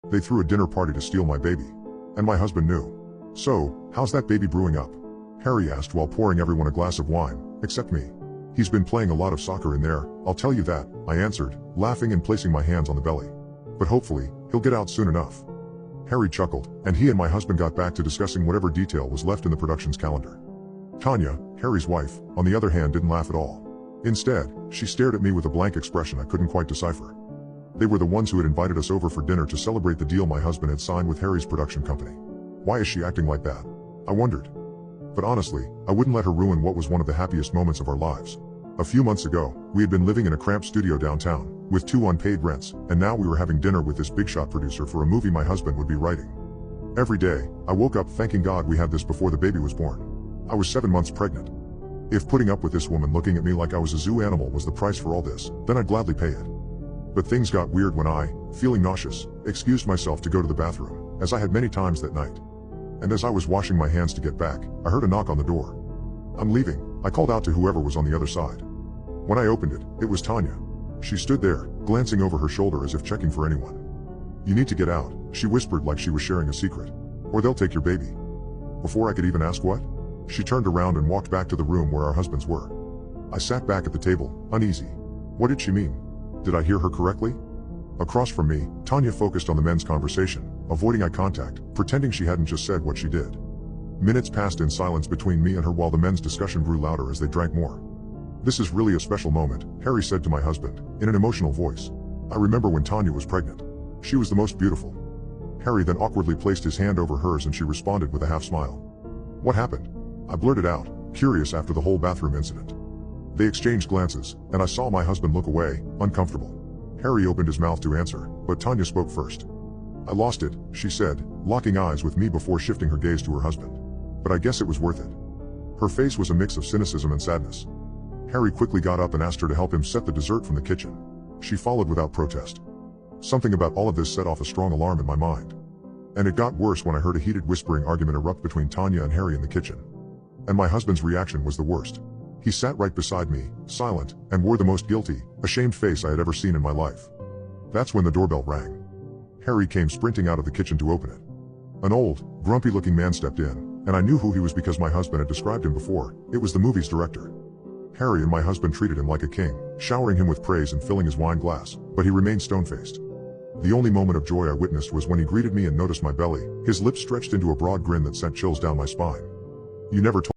They threw a dinner party to steal my baby. And my husband knew. So, how's that baby brewing up? Harry asked while pouring everyone a glass of wine, except me. He's been playing a lot of soccer in there, I'll tell you that, I answered, laughing and placing my hands on the belly. But hopefully, he'll get out soon enough. Harry chuckled, and he and my husband got back to discussing whatever detail was left in the production's calendar. Tanya, Harry's wife, on the other hand didn't laugh at all. Instead, she stared at me with a blank expression I couldn't quite decipher. They were the ones who had invited us over for dinner to celebrate the deal my husband had signed with Harry's production company. Why is she acting like that? I wondered. But honestly, I wouldn't let her ruin what was one of the happiest moments of our lives. A few months ago, we had been living in a cramped studio downtown, with 2 unpaid rents, and now we were having dinner with this big-shot producer for a movie my husband would be writing. Every day, I woke up thanking God we had this before the baby was born. I was 7 months pregnant. If putting up with this woman looking at me like I was a zoo animal was the price for all this, then I'd gladly pay it. But things got weird when I, feeling nauseous, excused myself to go to the bathroom, as I had many times that night. And as I was washing my hands to get back, I heard a knock on the door. I'm leaving, I called out to whoever was on the other side. When I opened it, it was Tanya. She stood there, glancing over her shoulder as if checking for anyone. You need to get out, she whispered like she was sharing a secret. Or they'll take your baby. Before I could even ask what, she turned around and walked back to the room where our husbands were. I sat back at the table, uneasy. What did she mean? Did I hear her correctly? Across from me, Tanya focused on the men's conversation, avoiding eye contact, pretending she hadn't just said what she did. Minutes passed in silence between me and her while the men's discussion grew louder as they drank more. This is really a special moment, Harry said to my husband, in an emotional voice. I remember when Tanya was pregnant. She was the most beautiful. Harry then awkwardly placed his hand over hers and she responded with a half smile. What happened? I blurted out, curious after the whole bathroom incident. They exchanged glances, and I saw my husband look away, uncomfortable. Harry opened his mouth to answer, but Tanya spoke first. I lost it, she said, locking eyes with me before shifting her gaze to her husband. But I guess it was worth it. Her face was a mix of cynicism and sadness. Harry quickly got up and asked her to help him set the dessert from the kitchen. She followed without protest. Something about all of this set off a strong alarm in my mind. And it got worse when I heard a heated whispering argument erupt between Tanya and Harry in the kitchen. And my husband's reaction was the worst. He sat right beside me, silent, and wore the most guilty, ashamed face I had ever seen in my life. That's when the doorbell rang. Harry came sprinting out of the kitchen to open it. An old, grumpy-looking man stepped in, and I knew who he was because my husband had described him before. It was the movie's director. Harry and my husband treated him like a king, showering him with praise and filling his wine glass, but he remained stone-faced. The only moment of joy I witnessed was when he greeted me and noticed my belly, his lips stretched into a broad grin that sent chills down my spine. You never told